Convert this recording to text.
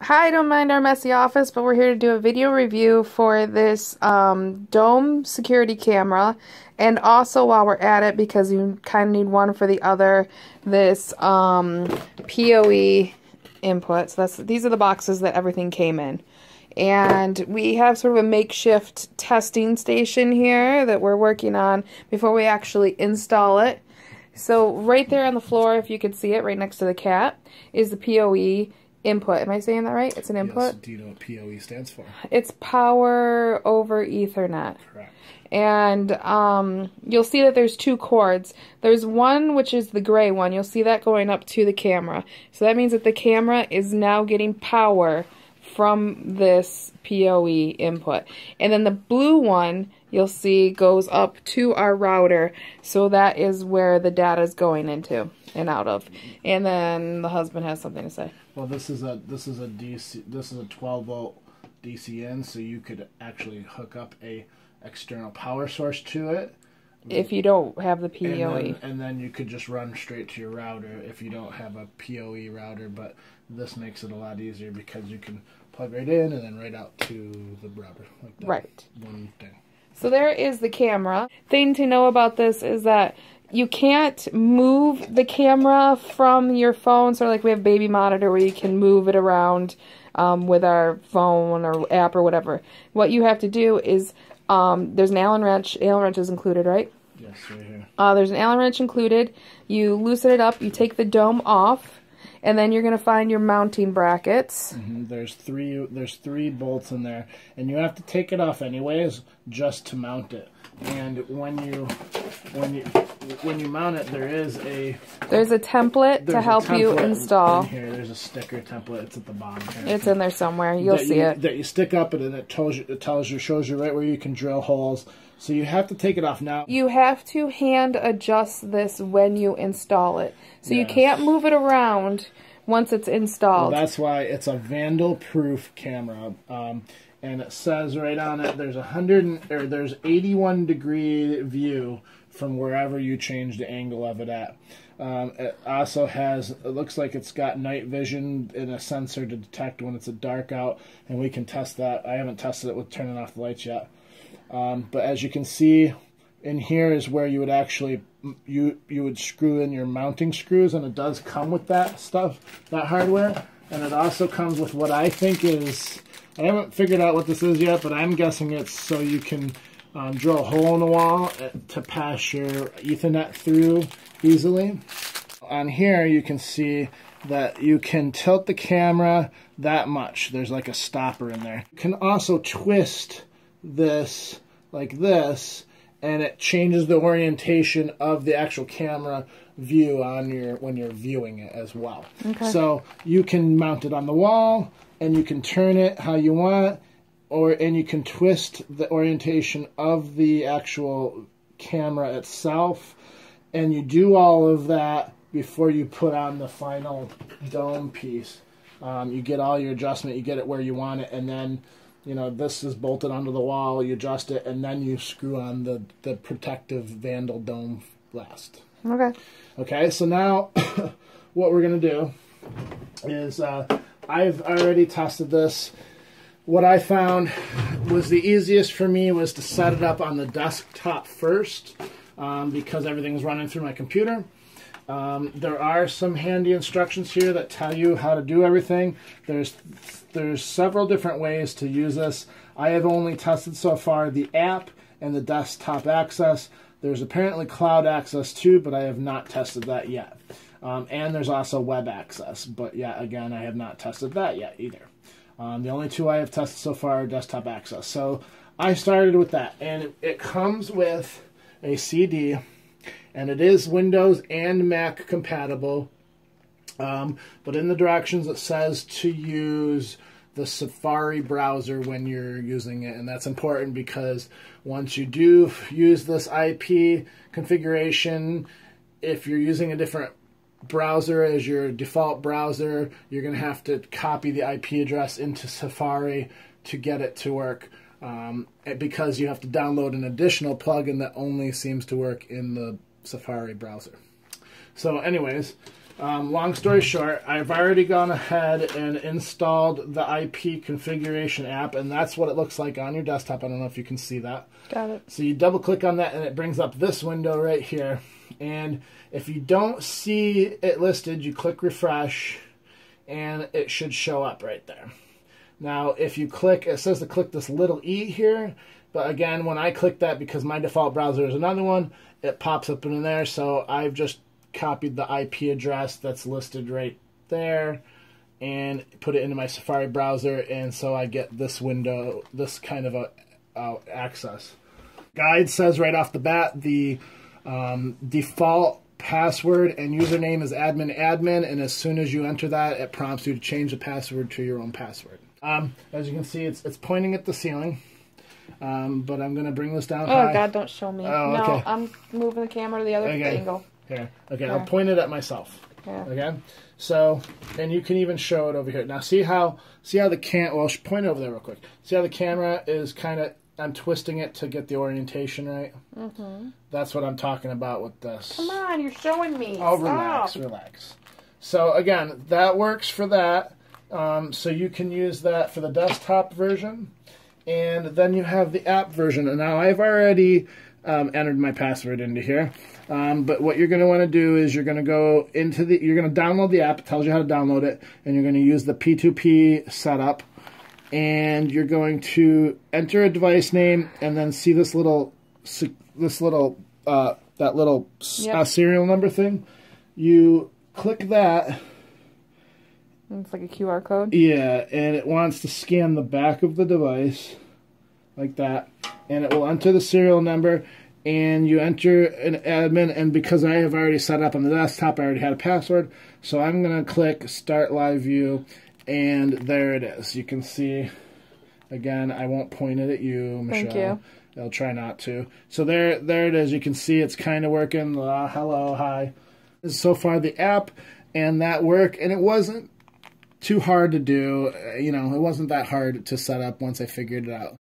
Hi, don't mind our messy office, but we're here to do a video review for this dome security camera, and also while we're at it, because you kind of need one for the other, this PoE input. So these are the boxes that everything came in. And we have sort of a makeshift testing station here that we're working on before we actually install it. So right there on the floor, if you could see it, right next to the cat, is the PoE input. Am I saying that right? It's an input? Yes. Do you know what PoE stands for? It's power over Ethernet. Correct. And you'll see that there's two cords. There's one which is the gray one. You'll see that going up to the camera. So that means that the camera is now getting power from this PoE input. And then the blue one, you'll see, goes up to our router. So that is where the data is going into and out of. And then the husband has something to say. Well, this is a 12-volt DC in, so you could actually hook up a external power source to it. If you don't have the PoE. And then you could just run straight to your router if you don't have a PoE router, but this makes it a lot easier because you can plug right in and then right out to the router. Like that. Right. One thing. So there is the camera. Thing to know about this is that you can't move the camera from your phone. So like we have Baby Monitor where you can move it around with our phone or app or whatever. What you have to do is there's an Allen wrench. Allen wrench is included, right? Yes, right here. There's an Allen wrench included. You loosen it up. You take the dome off, and then you're going to find your mounting brackets. There's three bolts in there, and you have to take it off anyways just to mount it. And when you mount it, there's a template to help you install. In here, there's a sticker template. It's at the bottom here. It's in there somewhere. You'll see it. That you stick up, and it shows you right where you can drill holes. So you have to take it off now. You have to hand adjust this when you install it. So you can't move it around once it's installed. Well, that's why it's a vandal-proof camera. And it says right on it, there's 81-degree view from wherever you change the angle of it at. It also has, it looks like it's got night vision and a sensor to detect when it's dark out, and we can test that. I haven't tested it with turning off the lights yet. But as you can see, in here is where you would actually, you would screw in your mounting screws, and it does come with that stuff, that hardware. And it also comes with what I think is, I haven't figured out what this is yet, but I'm guessing it's so you can drill a hole in the wall to pass your Ethernet through easily. On here you can see that you can tilt the camera that much. There's like a stopper in there. You can also twist this like this, and it changes the orientation of the actual camera view on when you're viewing it as well. Okay. So you can mount it on the wall, and you can turn it how you want, and you can twist the orientation of the actual camera itself, and you do all of that before you put on the final dome piece. You get all your adjustment, you get it where you want it, and then this is bolted onto the wall, you adjust it, and then you screw on the protective Vandal dome last. Okay. Okay, so now what we're going to do is, I've already tested this. What I found was the easiest for me was to set it up on the desktop first, because everything's running through my computer. There are some handy instructions here that tell you how to do everything. There's several different ways to use this. I have only tested so far the app and the desktop access. There's apparently cloud access too, but I have not tested that yet. And there's also web access, but yeah, again, I have not tested that yet either. The only two I have tested so far are desktop access. So I started with that, and it comes with a CD, and it is Windows and Mac compatible. But in the directions it says to use the Safari browser when you're using it, and that's important because once you do use this IP configuration, if you're using a different browser as your default browser, you're going to have to copy the IP address into Safari to get it to work, because you have to download an additional plugin that only seems to work in the Safari browser. So anyways, Long story short, I've already gone ahead and installed the IP configuration app, and that's what it looks like on your desktop. I don't know if you can see that. Got it. So you double click on that and it brings up this window right here. And if you don't see it listed, you click refresh and it should show up right there. Now if you click, it says to click this little E here, but again, when I click that, because my default browser is another one, it pops up in there. So I've just copied the IP address that's listed right there and put it into my Safari browser, and so I get this window, this kind of a access. Guide says right off the bat the default password and username is admin, and as soon as you enter that, it prompts you to change the password to your own password. As you can see, it's pointing at the ceiling, but I'm going to bring this down high. Oh God, don't show me. Oh, no, okay. I'm moving the camera to the other angle. Here. Okay, I'll point it at myself. Yeah. Okay, so, and you can even show it over here. Now see how the well, point it over there real quick. See how the camera is kind of, I'm twisting it to get the orientation right? Mm-hmm. That's what I'm talking about with this. Come on, you're showing me. Oh, relax. So again, that works for that. So you can use that for the desktop version. And then you have the app version. And now I've already entered my password into here. But what you're going to want to do is you're going to go into you're going to download the app. It tells you how to download it. And you're going to use the P2P setup. And you're going to enter a device name and then see this little serial number thing. You click that. It's like a QR code? Yeah, and it wants to scan the back of the device like that. And it will enter the serial number. And you enter an admin, and because I have already set up on the desktop, I already had a password. So I'm going to click Start Live View, and there it is. You can see, again, I won't point it at you, Michelle. Thank you. I'll try not to. So there it is. You can see it's kind of working. Hello, hi. This is so far the app and that work, and it wasn't too hard to do. You know, it wasn't that hard to set up once I figured it out.